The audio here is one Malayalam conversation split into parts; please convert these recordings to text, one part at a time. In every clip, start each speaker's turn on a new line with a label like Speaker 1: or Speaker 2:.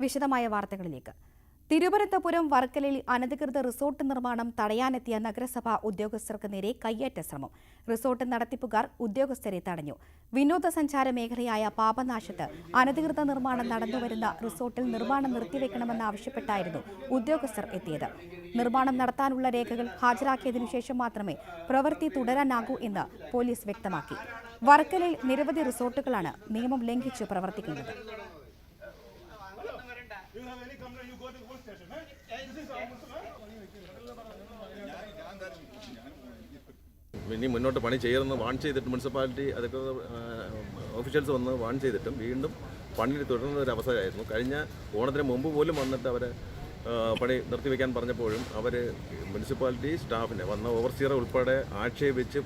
Speaker 1: വിശദമായ വാർത്തകളിലേക്ക്. തിരുവനന്തപുരം വർക്കലയിൽ അനധികൃത റിസോർട്ട് നിർമ്മാണം തടയാനെത്തിയ നഗരസഭാ ഉദ്യോഗസ്ഥർക്ക് നേരെ കയ്യേറ്റ ശ്രമം. റിസോർട്ട് നടത്തിപ്പുകാർ ഉദ്യോഗസ്ഥരെ തടഞ്ഞു. വിനോദസഞ്ചാര മേഖലയായ പാപനാശത്ത് അനധികൃത നിർമ്മാണം നടന്നുവരുന്ന റിസോർട്ടിൽ നിർമ്മാണം നിർത്തിവെക്കണമെന്നാവശ്യപ്പെട്ടായിരുന്നു ഉദ്യോഗസ്ഥർ എത്തിയത്. നിർമ്മാണം നടത്താനുള്ള രേഖകൾ ഹാജരാക്കിയതിനു ശേഷം മാത്രമേ പ്രവൃത്തി തുടരാനാകൂ എന്ന് പോലീസ് വ്യക്തമാക്കി. വർക്കലയിൽ നിരവധി റിസോർട്ടുകളാണ് നിയമം ലംഘിച്ച് പ്രവർത്തിക്കുന്നത്.
Speaker 2: ഇനി മുന്നോട്ട് പണി ചെയ്യണമെന്ന് വാൺ ചെയ്തിട്ട് മുനിസിപ്പാലിറ്റി അതൊക്കെ ഓഫീഷ്യൽസ് വന്ന് വാൺ ചെയ്തിട്ടും വീണ്ടും പണി തുടരുന്ന ഒരു അവസ്ഥയായിരുന്നു. കഴിഞ്ഞ ഓണത്തിന് മുമ്പ് പോലും വന്നിട്ട് അവരെ പണി നിർത്തിവെക്കാൻ പറഞ്ഞപ്പോഴും അവർ മുനിസിപ്പാലിറ്റി സ്റ്റാഫിനെ വന്ന ഓവർസിയർ ഉൾപ്പെടെ ആക്ഷേപിച്ച്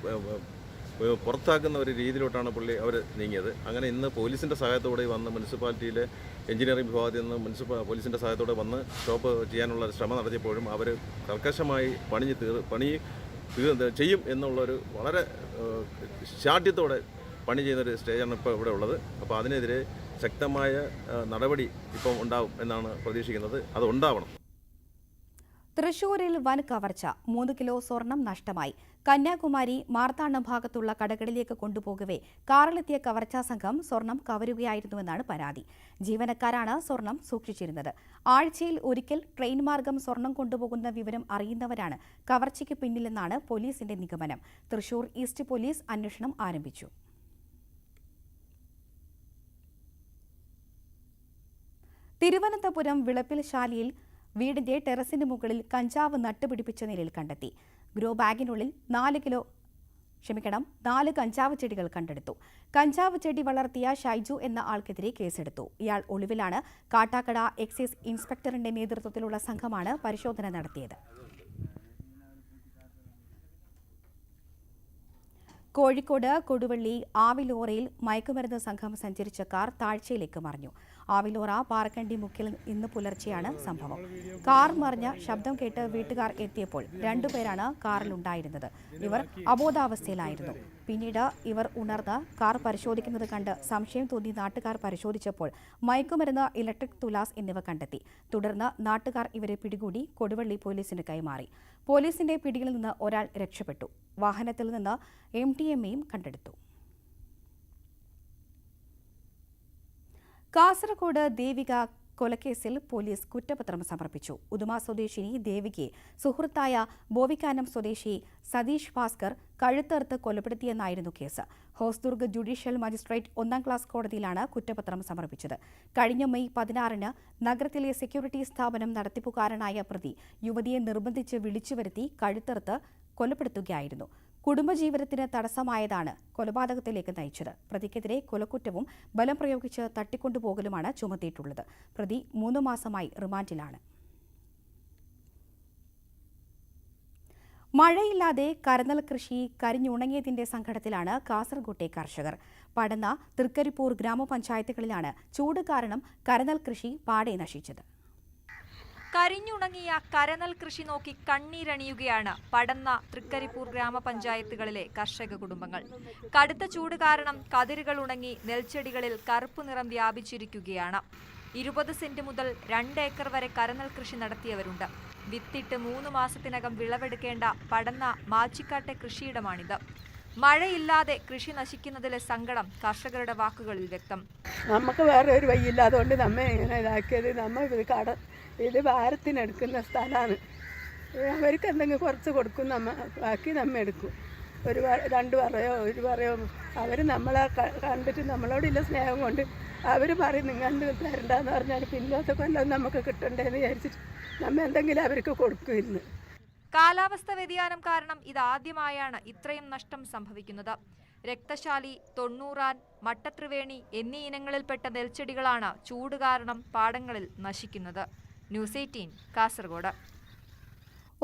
Speaker 2: പുറത്താക്കുന്ന ഒരു രീതിയിലോട്ടാണ് അവർ നീങ്ങിയത്. അങ്ങനെ ഇന്ന് പോലീസിൻ്റെ സഹായത്തോടെ വന്ന് മുനിസിപ്പാലിറ്റിയിലെ എഞ്ചിനീയറിംഗ് വിഭാഗത്തിൽ നിന്ന് പോലീസിൻ്റെ സഹായത്തോടെ വന്ന് സ്റ്റോപ്പ് ചെയ്യാനുള്ള ശ്രമം നടത്തിയപ്പോഴും അവർ കർക്കശമായി പണി ചെയ്യും എന്നുള്ളൊരു വളരെ ശാഠ്യത്തോടെ പണി ചെയ്യുന്നൊരു സ്റ്റേജാണ് ഇപ്പോൾ ഇവിടെ ഉള്ളത്. അപ്പോൾ അതിനെതിരെ ശക്തമായ നടപടി ഇപ്പം ഉണ്ടാവും എന്നാണ് പ്രതീക്ഷിക്കുന്നത്. അത് ഉണ്ടാവണം.
Speaker 1: തൃശൂരിൽ വൻ കവർച്ച. 3 കിലോ സ്വർണം നഷ്ടമായി. കന്യാകുമാരി മാർത്താണ്ഡം ഭാഗത്തുള്ള കടകളിലേക്ക് കൊണ്ടുപോകവെ കാറിലെത്തിയ കവർച്ചാ സംഘം സ്വർണം കവരുകയായിരുന്നുവെന്നാണ് പരാതി. ജീവനക്കാരാണ് സ്വർണം സൂക്ഷിച്ചിരുന്നത്. ആഴ്ചയിൽ ഒരിക്കൽ ട്രെയിൻ മാർഗം സ്വർണം കൊണ്ടുപോകുന്ന വിവരം അറിയുന്നവരാണ് കവർച്ചയ്ക്ക് പിന്നിലെന്നാണ് പോലീസിന്റെ നിഗമനം. തൃശൂർ ഈസ്റ്റ് പോലീസ് അന്വേഷണം ആരംഭിച്ചു. തിരുവനന്തപുരം വിളപ്പിൽശാലയിൽ വീടിന്റെ ടെറസിന് മുകളിൽ കഞ്ചാവ് നട്ടുപിടിപ്പിച്ച നിലയിൽ കണ്ടെത്തി. ഗ്രോ ബാഗിനുള്ളിൽ 4 കഞ്ചാവ് ചെടികൾ കണ്ടെടുത്തു. കഞ്ചാവ് ചെടി വളർത്തിയ ഷൈജു എന്ന ആൾക്കെതിരെ കേസെടുത്തു. ഇയാൾ ഒളിവിലാണ്. കാട്ടാക്കട എക്സൈസ് ഇൻസ്പെക്ടറിന്റെ നേതൃത്വത്തിലുള്ള സംഘമാണ് പരിശോധന നടത്തിയത്. കോഴിക്കോട് കൊടുവള്ളി ആവിലോറയിൽ മയക്കുമരുന്ന് സംഘം സഞ്ചരിച്ച കാർ താഴ്ചയിലേക്ക് മറിഞ്ഞു. ആവിലോറ പാറക്കണ്ടി മുക്കിൽ ഇന്ന് പുലർച്ചെയാണ് സംഭവം. കാർ മറിഞ്ഞ ശബ്ദം കേട്ട് വീട്ടുകാർ എത്തിയപ്പോൾ 2 പേരാണ് കാറിലുണ്ടായിരുന്നത്. ഇവർ അബോധാവസ്ഥയിലായിരുന്നു. പിന്നീട് ഇവർ ഉണർന്ന് കാർ പരിശോധിക്കുന്നത് കണ്ട് സംശയം തോന്നി നാട്ടുകാർ പരിശോധിച്ചപ്പോൾ മയക്കുമരുന്ന്, ഇലക്ട്രിക് തുലാസ് എന്നിവ കണ്ടെത്തി. തുടർന്ന് നാട്ടുകാർ ഇവരെ പിടികൂടി കൊടുവള്ളി പോലീസിന് കൈമാറി. പോലീസിന്റെ പിടിയിൽ നിന്ന് ഒരാൾ രക്ഷപ്പെട്ടു. വാഹനത്തിൽ നിന്ന് MDMAയും കണ്ടെടുത്തു. കാസർഗോഡ് ദേവിക കൊലക്കേസിൽ പോലീസ് കുറ്റപത്രം സമർപ്പിച്ചു. ഉദുമ സ്വദേശിനി ദേവികയെ സുഹൃത്തായ ബോവിക്കാനം സ്വദേശി സതീഷ് ഭാസ്കർ കഴുത്തറുത്ത് കൊലപ്പെടുത്തിയെന്നായിരുന്നു കേസ്. ഹോസ്ദുർഗ് ജുഡീഷ്യൽ മജിസ്ട്രേറ്റ് 1ാം ക്ലാസ് കോടതിയിലാണ് കുറ്റപത്രം സമർപ്പിച്ചത്. കഴിഞ്ഞ മെയ് 16-ന് നഗരത്തിലെ സെക്യൂരിറ്റി സ്ഥാപനം നടത്തിപ്പുകാരനായ പ്രതി യുവതിയെ നിർബന്ധിച്ച് വിളിച്ചുവരുത്തി കഴുത്തറുത്ത് കൊലപ്പെടുത്തുകയായിരുന്നു. കുടുംബജീവിതത്തിന് തടസ്സമായതാണ് കൊലപാതകത്തിലേക്ക് നയിച്ചത്. പ്രതിക്കെതിരെ കൊലക്കുറ്റവും ബലം പ്രയോഗിച്ച് തട്ടിക്കൊണ്ടുപോകലുമാണ് ചുമത്തിയിട്ടുള്ളത്. പ്രതി 3 മാസമായി റിമാൻഡിലാണ്. മഴയില്ലാതെ കരനെൽ കൃഷി കരിഞ്ഞുണങ്ങിയതിന്റെ സങ്കടത്തിലാണ് കാസർകോട്ടെ കർഷകർ. പടന്ന, തൃക്കരിപ്പൂർ ഗ്രാമപഞ്ചായത്തുകളിലാണ് ചൂട് കാരണം കരനെൽ കൃഷി പാടെ നശിച്ചത്.
Speaker 3: കരിഞ്ഞുണങ്ങിയ കരനെൽ കൃഷി നോക്കി കണ്ണീരണിയുകയാണ് പടന്ന, തൃക്കരിപ്പൂർ ഗ്രാമപഞ്ചായത്തുകളിലെ കർഷക കുടുംബങ്ങൾ. കടുത്ത ചൂട് കാരണം കതിരുകൾ ഉണങ്ങി നെൽച്ചെടികളിൽ കറുപ്പ് നിറം വ്യാപിച്ചിരിക്കുകയാണ്. 20 സെന്റ് മുതൽ 2 ഏക്കർ വരെ കരനെൽ കൃഷി നടത്തിയവരുണ്ട്. വിത്തിട്ട് 3 മാസത്തിനകം വിളവെടുക്കേണ്ട പടന്ന മാച്ചിക്കാട്ടെ കൃഷിയിടമാണിത്. മഴയില്ലാതെ കൃഷി നശിക്കുന്നതിലെ സങ്കടം കർഷകരുടെ വാക്കുകളിൽ വ്യക്തം.
Speaker 4: നമുക്ക് വേറെ ഒരു വഴിയില്ലാതുകൊണ്ട് നമ്മെ ഇങ്ങനെ ഇതാക്കിയത്. ഇത് ഭാരത്തിനെടുക്കുന്ന സ്ഥലമാണ്. അവർക്ക് എന്തെങ്കിലും കുറച്ച് കൊടുക്കും, ബാക്കി നമ്മ എടുക്കും. 2 പറയോ 1 പറയോ അവർ നമ്മളെ കണ്ടിട്ട് നമ്മളോടുള്ള സ്നേഹം കൊണ്ട് അവർ പറയും നിങ്ങൾ തരണ്ടെന്ന് പറഞ്ഞാൽ പിന്നത്തെ കൊല്ലം നമുക്ക് കിട്ടണ്ടേന്ന് വിചാരിച്ചിട്ട് നമ്മ എന്തെങ്കിലും അവർക്ക് കൊടുക്കുമായിരുന്നു.
Speaker 3: കാലാവസ്ഥ വ്യതിയാനം കാരണം ഇതാദ്യമായാണ് ഇത്രയും നഷ്ടം സംഭവിക്കുന്നത്. രക്തശാലി, തൊണ്ണൂറാൻ, മട്ടത്രിവേണി എന്നീ ഇനങ്ങളിൽപ്പെട്ട നെൽച്ചെടികളാണ് ചൂട് കാരണം പാടങ്ങളിൽ നശിക്കുന്നത്. ന്യൂസ് 18 കാസർഗോഡ്.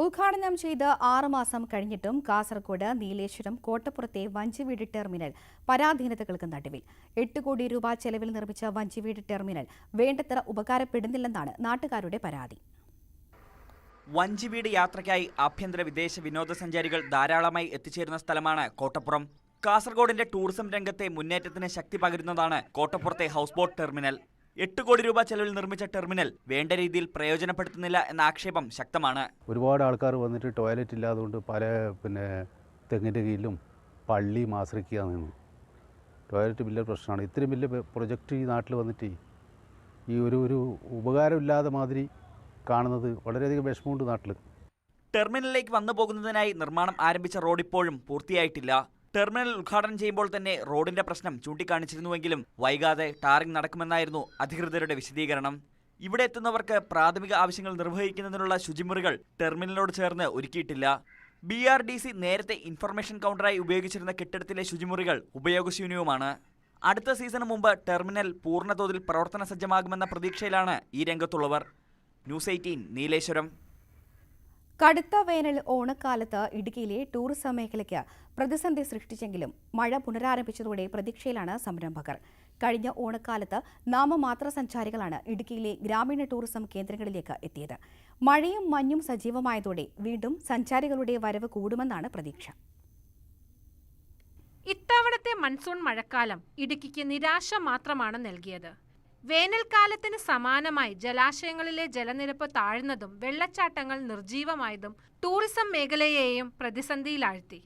Speaker 1: ഉദ്ഘാടനം ചെയ്ത് 6 മാസം കഴിഞ്ഞിട്ടും കാസർഗോഡ് നീലേശ്വരം കോട്ടപ്പുറത്തെ വഞ്ചിവീട് ടെർമിനൽ പരാധീനതകൾക്ക് നടുവിൽ. 8 കോടി രൂപ ചെലവിൽ നിർമ്മിച്ച വഞ്ചിവീട് ടെർമിനൽ വേണ്ടത്ര ഉപകാരപ്പെടുന്നില്ലെന്നാണ് നാട്ടുകാരുടെ പരാതി.
Speaker 5: വഞ്ചിവീട് യാത്രയ്ക്കായി ആഭ്യന്തര വിദേശ വിനോദസഞ്ചാരികൾ ധാരാളമായി എത്തിച്ചേരുന്ന സ്ഥലമാണ് കോട്ടപ്പുറം. കാസർഗോഡിന്റെ ടൂറിസം രംഗത്തെ മുന്നേറ്റത്തിന് ശക്തി പകരുന്നതാണ് കോട്ടപ്പുറത്തെ ഹൗസ് ബോട്ട് ടെർമിനൽ. 8 കോടി രൂപ ചെലവിൽ നിർമ്മിച്ച ടെർമിനൽ വേണ്ട രീതിയിൽ പ്രയോജനപ്പെടുത്തുന്നില്ല എന്ന ആക്ഷേപം ശക്തമാണ്.
Speaker 6: ഒരുപാട് ആൾക്കാർ വന്നിട്ട് ടോയ്ലറ്റ് ഇല്ലാതുകൊണ്ട് പല തെങ്ങിൻ്റെ കീഴിലും പള്ളിയും ആശ്രയിക്കുക നിന്നു. ടോയ്ലറ്റ് വലിയ പ്രശ്നമാണ്. ഇത്രയും വലിയ പ്രൊജക്റ്റ് ഈ നാട്ടിൽ വന്നിട്ട് ഈ ഒരു ഉപകാരമില്ലാതെ മാതിരി കാണുന്നത് വളരെയധികം വിഷമമുണ്ട് നാട്ടിൽ.
Speaker 5: ടെർമിനലിലേക്ക് വന്നു പോകുന്നതിനായി നിർമ്മാണം ആരംഭിച്ച റോഡ് ഇപ്പോഴും പൂർത്തിയായിട്ടില്ല. ടെർമിനൽ ഉദ്ഘാടനം ചെയ്യുമ്പോൾ തന്നെ റോഡിന്റെ പ്രശ്നം ചൂണ്ടിക്കാണിച്ചിരുന്നുവെങ്കിലും വൈകാതെ ടാറിംഗ് നടക്കുമെന്നായിരുന്നു അധികൃതരുടെ വിശദീകരണം. ഇവിടെ എത്തുന്നവർക്ക് പ്രാഥമിക ആവശ്യങ്ങൾ നിർവഹിക്കുന്നതിനുള്ള ശുചിമുറികൾ ടെർമിനലിനോട് ചേർന്ന് ഒരുക്കിയിട്ടില്ല. BRDC നേരത്തെ ഇൻഫർമേഷൻ കൗണ്ടറായി ഉപയോഗിച്ചിരുന്ന കെട്ടിടത്തിലെ ശുചിമുറികൾ ഉപയോഗശൂന്യവുമാണ്. അടുത്ത സീസണിന് മുമ്പ് ടെർമിനൽ പൂർണ്ണതോതിൽ പ്രവർത്തന സജ്ജമാകുമെന്ന പ്രതീക്ഷയിലാണ് ഈ രംഗത്തുള്ളവർ. ന്യൂസ് 18 നീലേശ്വരം.
Speaker 1: കടുത്ത വേനൽ ഓണക്കാലത്ത് ഇടുക്കിയിലെ ടൂറിസം മേഖലയ്ക്ക് പ്രതിസന്ധി സൃഷ്ടിച്ചെങ്കിലും മഴ പുനരാരംഭിച്ചതോടെ പ്രതീക്ഷയിലാണ് സംരംഭകർ. കഴിഞ്ഞ ഓണക്കാലത്ത് നാമമാത്ര സഞ്ചാരികളാണ് ഇടുക്കിയിലെ ഗ്രാമീണ ടൂറിസം കേന്ദ്രങ്ങളിലേക്ക് എത്തിയത്. മഴയും മഞ്ഞും സജീവമായതോടെ വീണ്ടും സഞ്ചാരികളുടെ വരവ് കൂടുമെന്നാണ് പ്രതീക്ഷ.
Speaker 7: ഇത്തവണത്തെ മൺസൂൺ മഴക്കാലം ഇടുക്കിക്ക് നിരാശ മാത്രമാണ് നൽകിയത്. വേനൽക്കാലത്തിന് സമാനമായി ജലാശയങ്ങളിലെ ജലനിരപ്പ് താഴ്ന്നതും വെള്ളച്ചാട്ടങ്ങൾ നിർജീവമായതും ടൂറിസം മേഖലയെയും പ്രതിസന്ധിയിലാഴ്ത്തി.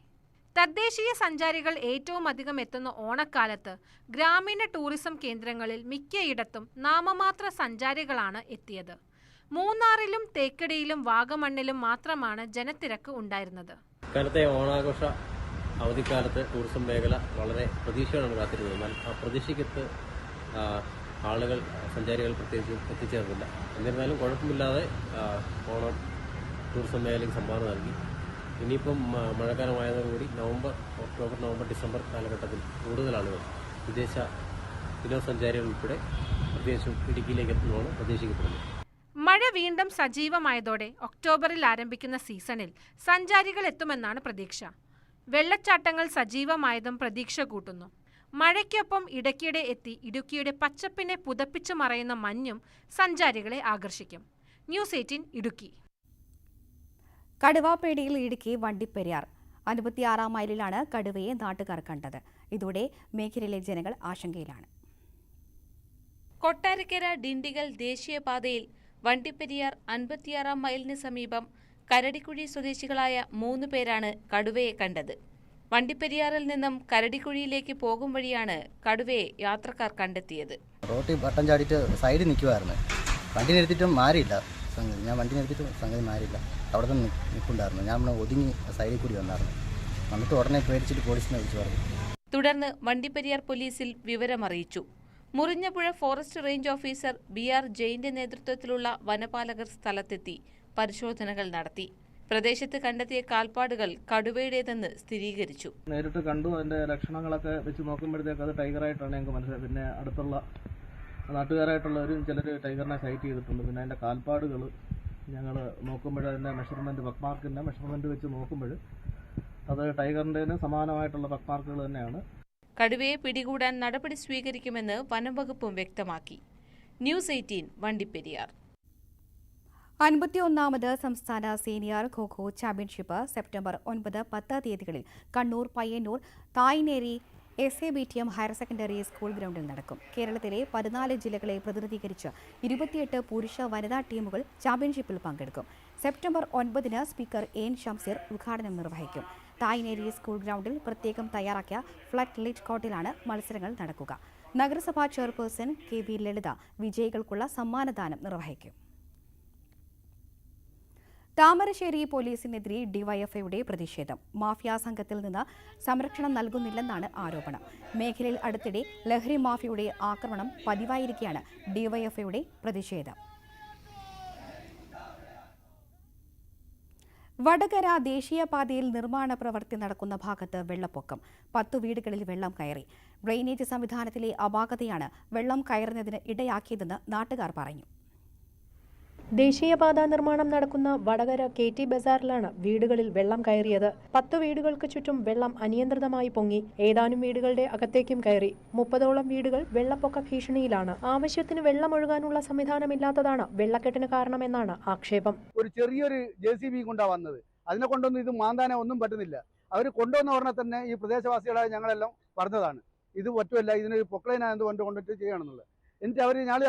Speaker 7: തദ്ദേശീയ സഞ്ചാരികൾ ഏറ്റവും അധികം എത്തുന്ന ഓണക്കാലത്ത് ഗ്രാമീണ ടൂറിസം കേന്ദ്രങ്ങളിൽ മിക്കയിടത്തും നാമമാത്ര സഞ്ചാരികളാണ് എത്തിയത്. മൂന്നാറിലും തേക്കടിയിലും വാഗമണ്ണിലും മാത്രമാണ് ജനത്തിരക്ക് ഉണ്ടായിരുന്നത്.
Speaker 8: ഇക്കാലത്തെ ഓണാഘോഷ അവധിക്കാലത്ത് ടൂറിസം മേഖല വളരെ പ്രതീക്ഷയോടാണ് കാത്തിരുന്നത്. എന്നാൽ ആ പ്രതീക്ഷയ്ക്കത്ത് ആളുകൾ, സഞ്ചാരികൾ പ്രത്യേകിച്ച് എത്തിച്ചേർന്നില്ല. എന്നിരുന്നാലും കുഴപ്പമില്ലാതെ ഓണം ടൂറിസം മേഖലയ്ക്ക് സംഭാവന നൽകി. ഇനിയിപ്പം മഴക്കാലമായതോടുകൂടി ഒക്ടോബർ, നവംബർ, ഡിസംബർ കാലഘട്ടത്തിൽ കൂടുതൽ ആളുകൾ വിദേശ വിനോദസഞ്ചാരികൾ ഉൾപ്പെടെ പ്രത്യേകിച്ചും ഇടുക്കിയിലേക്ക് എത്തുന്നതാണ് പ്രതീക്ഷിക്കപ്പെടുന്നത്.
Speaker 7: മഴ വീണ്ടും സജീവമായതോടെ ഒക്ടോബറിൽ ആരംഭിക്കുന്ന സീസണിൽ സഞ്ചാരികൾ എത്തുമെന്നാണ് പ്രതീക്ഷ. വെള്ളച്ചാട്ടങ്ങൾ സജീവമായതും പ്രതീക്ഷ കൂട്ടുന്നു. മഴയ്ക്കൊപ്പം ഇടയ്ക്കിടെ എത്തി ഇടുക്കിയുടെ പച്ചപ്പിനെ പുതപ്പിച്ചു മറയുന്ന മഞ്ഞും സഞ്ചാരികളെ ആകർഷിക്കും. ന്യൂസ് 18 ഇടുക്കി.
Speaker 1: കടുവാപ്പേടിയിൽ ഇടുക്കി വണ്ടിപ്പെരിയാർ 56-ാം മൈലിലാണ് കടുവയെ നാട്ടുകാർ കണ്ടത്. ഇതോടെ മേഖലയിലെ ജനങ്ങൾ ആശങ്കയിലാണ്.
Speaker 9: കൊട്ടാരക്കര ഡിണ്ടിഗൽ ദേശീയപാതയിൽ വണ്ടിപ്പെരിയാർ 56-ാം മൈലിന് സമീപം കരടിക്കുഴി സ്വദേശികളായ 3 പേരാണ് കടുവയെ കണ്ടത്. വണ്ടിപ്പെരിയാറിൽ നിന്നും കരടിക്കുഴിയിലേക്ക് പോകും വഴിയാണ് കടുവയെ യാത്രക്കാർ കണ്ടെത്തിയത്.
Speaker 10: റോട്ടിൽ വട്ടം ചാടിയിട്ട് സൈഡിൽ നിൽക്കുമായിരുന്നു. വണ്ടി നിർത്തിയിട്ടും മാറിയില്ല. ഞാൻ വണ്ടി നിർത്തിയിട്ട് സംഗതി മാറിയില്ല. അവിടെ തന്നെ നിൽക്കുന്നുണ്ടായിരുന്നു. ഞാൻ ഒതുങ്ങി സൈഡിൽ കൂടി വന്നായിരുന്നു. വന്നിട്ട് ഉടനെ പേടിച്ചിട്ട് പോലീസിനെ വിളിച്ചു പറഞ്ഞു.
Speaker 9: തുടർന്ന് വണ്ടിപ്പെരിയാർ പോലീസിൽ വിവരമറിയിച്ചു. Murinjapuzha forest range officer BR ജെയിന്റെ നേതൃത്വത്തിലുള്ള വനപാലകർ സ്ഥലത്തെത്തി പരിശോധനകൾ നടത്തി. പ്രദേശത്ത് കണ്ടെത്തിയ കാൽപ്പാടുകൾ കടുവയുടേതെന്ന് സ്ഥിരീകരിച്ചു.
Speaker 11: നേരിട്ട് കണ്ടു. അതിന്റെ ലക്ഷണങ്ങളൊക്കെ വെച്ച് നോക്കുമ്പോഴത്തേക്ക് അത് ടൈഗറായിട്ടാണ് ഞങ്ങൾക്ക് മനസ്സിലായത്. പിന്നെ അടുത്തുള്ള നാട്ടുകാരായിട്ടുള്ളവരും ചിലർ ടൈഗറിനെ സൈറ്റ് ചെയ്തിട്ടുണ്ട്. പിന്നെ അതിന്റെ കാൽപ്പാടുകൾ ഞങ്ങൾ നോക്കുമ്പോൾ അതിന്റെ മെഷർമെന്റ്, ബക്മാർക്കിന്റെ മെഷർമെന്റ് വെച്ച് നോക്കുമ്പോൾ അത് ടൈഗറിന്റെ സമാനമായിട്ടുള്ള ബക്മാർക്കുകൾ തന്നെയാണ്.
Speaker 9: കടുവയെ പിടികൂടാൻ നടപടി സ്വീകരിക്കുമെന്ന് വനം വകുപ്പും വ്യക്തമാക്കി. ന്യൂസ് 18 വണ്ടിപ്പെരിയാർ.
Speaker 1: 51ാമത് സംസ്ഥാന സീനിയർ ഖോ-ഖോ ചാമ്പ്യൻഷിപ്പ് സെപ്റ്റംബർ 9, 10 തീയതികളിൽ Kannur Payyanur Thayineri SABTM higher secondary school ഗ്രൗണ്ടിൽ നടക്കും. കേരളത്തിലെ 14 ജില്ലകളെ പ്രതിനിധീകരിച്ച് 28 പുരുഷ വനിതാ ടീമുകൾ ചാമ്പ്യൻഷിപ്പിൽ പങ്കെടുക്കും. സെപ്റ്റംബർ 9 സ്പീക്കർ എൻ ഷംസീർ ഉദ്ഘാടനം നിർവഹിക്കും. തായ്നേരി സ്കൂൾ ഗ്രൗണ്ടിൽ പ്രത്യേകം തയ്യാറാക്കിയ ഫ്ലഡ് ലിറ്റ് കോർട്ടിലാണ് മത്സരങ്ങൾ നടക്കുക. നഗരസഭാ ചെയർപേഴ്സൺ KV ലളിത വിജയികൾക്കുള്ള സമ്മാനദാനം നിർവഹിക്കും. താമരശ്ശേരി പോലീസിനെതിരെ ഡിവൈഎഫ്ഐയുടെ പ്രതിഷേധം. മാഫിയ സംഘത്തിൽ നിന്ന് സംരക്ഷണം നൽകുന്നില്ലെന്നാണ് ആരോപണം. മേഖലയിൽ അടുത്തിടെ ലഹരി മാഫിയയുടെ ആക്രമണം പതിവായിരിക്കെയാണ് ഡിവൈഎഫ്ഐയുടെ പ്രതിഷേധം. വടകര ദേശീയപാതയിൽ നിർമ്മാണ പ്രവൃത്തി നടക്കുന്ന ഭാഗത്ത് വെള്ളപ്പൊക്കം. 10 വീടുകളിൽ വെള്ളം കയറി. ഡ്രെയിനേജ് സംവിധാനത്തിലെ അപാകതയാണ് വെള്ളം കയറുന്നതിന് ഇടയാക്കിയതെന്ന് നാട്ടുകാർ പറഞ്ഞു.
Speaker 12: ദേശീയപാത നിർമ്മാണം നടക്കുന്ന വടകര KT ബസാറിലാണ് വീടുകളിൽ വെള്ളം കയറിയത്. 10 വീടുകൾക്ക് ചുറ്റും വെള്ളം അനിയന്ത്രിതമായി പൊങ്ങി. ഏതാനും വീടുകളുടെ അകത്തേക്കും കയറി. 30ഓളം വീടുകൾ വെള്ളപ്പൊക്ക ഭീഷണിയിലാണ്. ആവശ്യത്തിന് വെള്ളം ഒഴുകാനുള്ള സംവിധാനമില്ലാത്തതാണ് വെള്ളക്കെട്ടിന് കാരണമെന്നാണ് ആക്ഷേപം.
Speaker 13: ഒരു ചെറിയൊരു JCB കൊണ്ടാ വന്നത്. അതിനെ കൊണ്ടൊന്നും ഇത് മാന്താനെ ഒന്നും പറ്റുന്നില്ല. അവർ കൊണ്ടുവന്ന ഉടനെ തന്നെ ഈ പ്രദേശവാസികളായ ഞങ്ങളെല്ലാം പറഞ്ഞതാണ് ഇത് പറ്റുമല്ല, ഇതിനൊരു പൊക്ലൈനായത് കൊണ്ടിട്ട് ചെയ്യണമെന്നുള്ളത്. എന്നിട്ട് അവർ ഞാൾ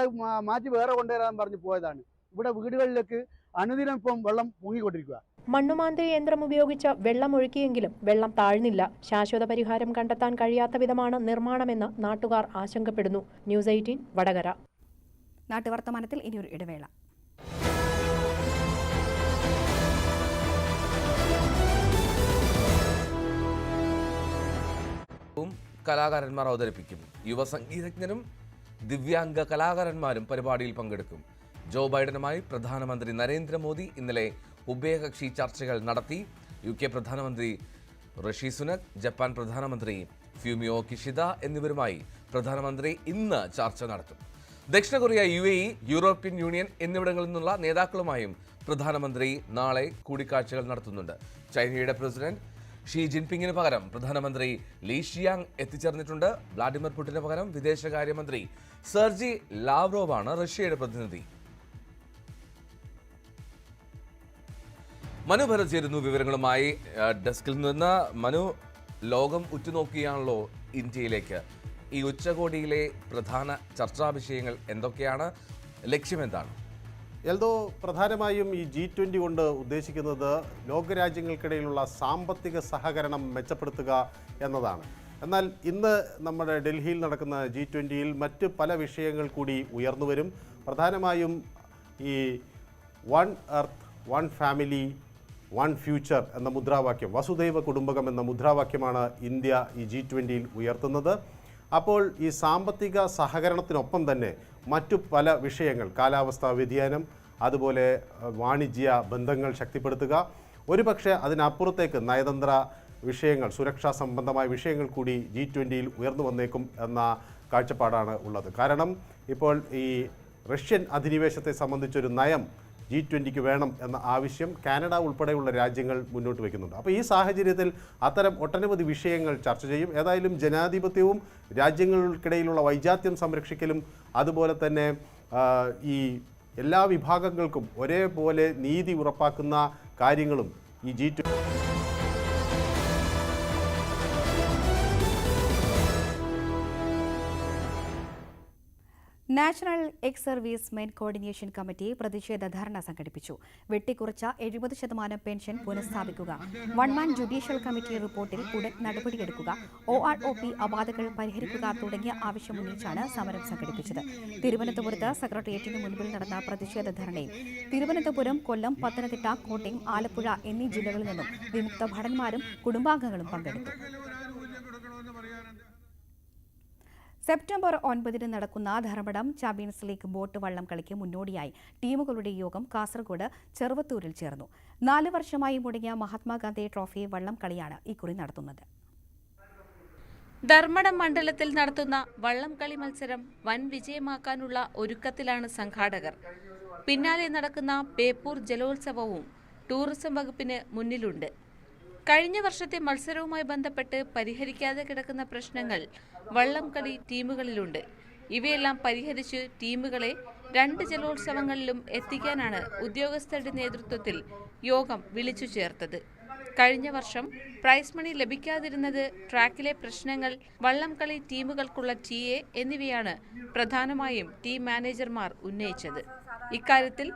Speaker 13: മാറ്റി വേറെ കൊണ്ടുവരാൻ പറഞ്ഞ് പോയതാണ്. ഇവിടെ വീടുകളിലേക്ക് അനുദിനം ഇപ്പം വെള്ളം പൊങ്ങിക്കൊണ്ടിരിക്കുക.
Speaker 12: മണ്ണുമാന്തി യന്ത്രം ഉപയോഗിച്ച് വെള്ളം ഒഴുക്കിയെങ്കിലും വെള്ളം താഴ്ന്നില്ല. ശാശ്വത പരിഹാരം കണ്ടെത്താൻ കഴിയാത്ത വിധമാണ് നിർമ്മാണമെന്ന് നാട്ടുകാർ ആശങ്കപ്പെടുന്നു. ന്യൂസ് 18 വടകര.
Speaker 1: നാട്ടുവർത്തമാനത്തിൽ ഇനിയൊരു ഇടവേള.
Speaker 14: കലാകാരന്മാർ അവതരിപ്പിക്കും. യുവസംഗീതജ്ഞരും ദിവ്യാംഗ കലാകാരന്മാരും പരിപാടിയിൽ പങ്കെടുക്കും. ജോ ബൈഡനുമായി പ്രധാനമന്ത്രി നരേന്ദ്രമോദി ഇന്നലെ ഉഭയകക്ഷി ചർച്ചകൾ നടത്തി. UK പ്രധാനമന്ത്രി ഋഷി സുനക്, ജപ്പാൻ പ്രധാനമന്ത്രി ഫ്യൂമിയോ കിഷിദ എന്നിവരുമായി പ്രധാനമന്ത്രി ഇന്ന് ചർച്ച നടത്തും. ദക്ഷിണ കൊറിയ, UAE, യൂറോപ്യൻ യൂണിയൻ എന്നിവിടങ്ങളിൽ നിന്നുള്ള നേതാക്കളുമായും പ്രധാനമന്ത്രി നാളെ കൂടിക്കാഴ്ചകൾ നടത്തുന്നുണ്ട്. ചൈനയുടെ പ്രസിഡന്റ് ഷീ ജിൻപിങ്ങിന് പകരം പ്രധാനമന്ത്രി ലീ ഷിയാങ് എത്തിച്ചേർന്നിട്ടുണ്ട്. വ്ളാഡിമിർ പുടിന് പകരം വിദേശകാര്യമന്ത്രി സെർജി ലാവ്റോവാണ് റഷ്യയുടെ പ്രതിനിധി. മനു ഭരത് ചേരുന്നു വിവരങ്ങളുമായി ഡെസ്കിൽ നിന്ന്. മനു, ലോകം ഉറ്റുനോക്കിയാണല്ലോ ഇന്ത്യയിലേക്ക്. ഈ ഉച്ചകോടിയിലെ പ്രധാന ചർച്ചാ വിഷയങ്ങൾ എന്തൊക്കെയാണ്? ലക്ഷ്യമെന്താണ്?
Speaker 15: എൽദോ, പ്രധാനമായും ഈ G20 കൊണ്ട് ഉദ്ദേശിക്കുന്നത് ലോകരാജ്യങ്ങൾക്കിടയിലുള്ള സാമ്പത്തിക സഹകരണം മെച്ചപ്പെടുത്തുക എന്നതാണ്. എന്നാൽ ഇന്ന് നമ്മുടെ ഡൽഹിയിൽ നടക്കുന്ന G20-യിൽ മറ്റ് പല വിഷയങ്ങൾ കൂടി ഉയർന്നു വരും. പ്രധാനമായും ഈ one earth, one family, one future എന്ന മുദ്രാവാക്യം, വസുദൈവ കുടുംബകം എന്ന മുദ്രാവാക്യമാണ് ഇന്ത്യ ഈ G20-യിൽ ഉയർത്തുന്നത്. അപ്പോൾ ഈ സാമ്പത്തിക സഹകരണത്തിനൊപ്പം തന്നെ മറ്റു പല വിഷയങ്ങൾ, കാലാവസ്ഥാ വ്യതിയാനം, അതുപോലെ വാണിജ്യ ബന്ധങ്ങൾ ശക്തിപ്പെടുത്തുക, ഒരുപക്ഷെ അതിനപ്പുറത്തേക്ക് നയതന്ത്ര വിഷയങ്ങൾ, സുരക്ഷാ സംബന്ധമായ വിഷയങ്ങൾ കൂടി G20-യിൽ ഉയർന്നു വന്നേക്കും എന്ന കാഴ്ചപ്പാടാണ് ഉള്ളത്. കാരണം ഇപ്പോൾ ഈ റഷ്യൻ അധിനിവേശത്തെ സംബന്ധിച്ചൊരു നയം G20-ക്ക് വേണം എന്ന ആവശ്യം കാനഡ ഉൾപ്പെടെയുള്ള രാജ്യങ്ങൾ മുന്നോട്ട് വയ്ക്കുന്നുണ്ട്. അപ്പോൾ ഈ സാഹചര്യത്തിൽ അത്തരം ഒട്ടനവധി വിഷയങ്ങൾ ചർച്ച ചെയ്യും. ഏതായാലും ജനാധിപത്യവും രാജ്യങ്ങൾക്കിടയിലുള്ള വൈജാത്യം സംരക്ഷിക്കലും അതുപോലെ തന്നെ ഈ എല്ലാ വിഭാഗങ്ങൾക്കും ഒരേപോലെ നീതി ഉറപ്പാക്കുന്ന കാര്യങ്ങളും ഈ G20
Speaker 1: national ex servicemen coordination committee പ്രതിഷേധ ധർണ സംഘടിപ്പിച്ചു. വെട്ടിക്കുറച്ച 70% പെൻഷൻ പുനഃസ്ഥാപിക്കുക, വൺമാൻ ജുഡീഷ്യൽ കമ്മിറ്റി റിപ്പോർട്ടിൽ ഉടൻ നടപടിയെടുക്കുക, OROP അപാധകൾ പരിഹരിക്കുക തുടങ്ങിയ ആവശ്യമുന്നയിച്ചാണ് സമരം സംഘടിപ്പിച്ചത്. തിരുവനന്തപുരത്ത് സെക്രട്ടേറിയറ്റിന് മുൻപിൽ നടന്ന പ്രതിഷേധ ധർണയിൽ തിരുവനന്തപുരം, കൊല്ലം, പത്തനംതിട്ട, കോട്ടയം, ആലപ്പുഴ എന്നീ ജില്ലകളിൽ നിന്നും വിമുക്ത ഭടന്മാരും കുടുംബാംഗങ്ങളും പങ്കെടുത്തു. സെപ്റ്റംബർ 9 നടക്കുന്ന ധർമ്മടം ചാമ്പ്യൻസ് ലീഗ് ബോട്ട് വള്ളം കളിക്ക് മുന്നോടിയായി ടീമുകളുടെ യോഗം കാസർഗോഡ് ചെറുവത്തൂരിൽ ചേർന്നു. 4 വർഷമായി മുടങ്ങിയ മഹാത്മാഗാന്ധി ട്രോഫി വള്ളം കളിയാണ് ഇക്കുറി നടത്തുന്നത്.
Speaker 9: ധർമ്മടം മണ്ഡലത്തിൽ നടത്തുന്ന വള്ളംകളി മത്സരം വൻ വിജയമാക്കാനുള്ള ഒരുക്കത്തിലാണ് സംഘാടകർ. പിന്നാലെ നടക്കുന്ന ബേപ്പൂർ ജലോത്സവവും ടൂറിസം വകുപ്പിന് മുന്നിലുണ്ട്. കഴിഞ്ഞ വർഷത്തെ മത്സരവുമായി ബന്ധപ്പെട്ട് പരിഹരിക്കാതെ കിടക്കുന്ന പ്രശ്നങ്ങൾ വള്ളംകളി ടീമുകളിലുണ്ട്. ഇവയെല്ലാം പരിഹരിച്ച് ടീമുകളെ 2 ജലോത്സവങ്ങളിലും എത്തിക്കാനാണ് ഉദ്യോഗസ്ഥരുടെ നേതൃത്വത്തിൽ യോഗം വിളിച്ചു ചേർത്തത്. കഴിഞ്ഞ വർഷം പ്രൈസ് മണി ലഭിക്കാതിരുന്നത്, ട്രാക്കിലെ പ്രശ്നങ്ങൾ, വള്ളംകളി ടീമുകൾക്കുള്ള TA എന്നിവയാണ് പ്രധാനമായും ടീം മാനേജർമാർ ഉന്നയിച്ചത്. ഇക്കാര്യത്തിൽ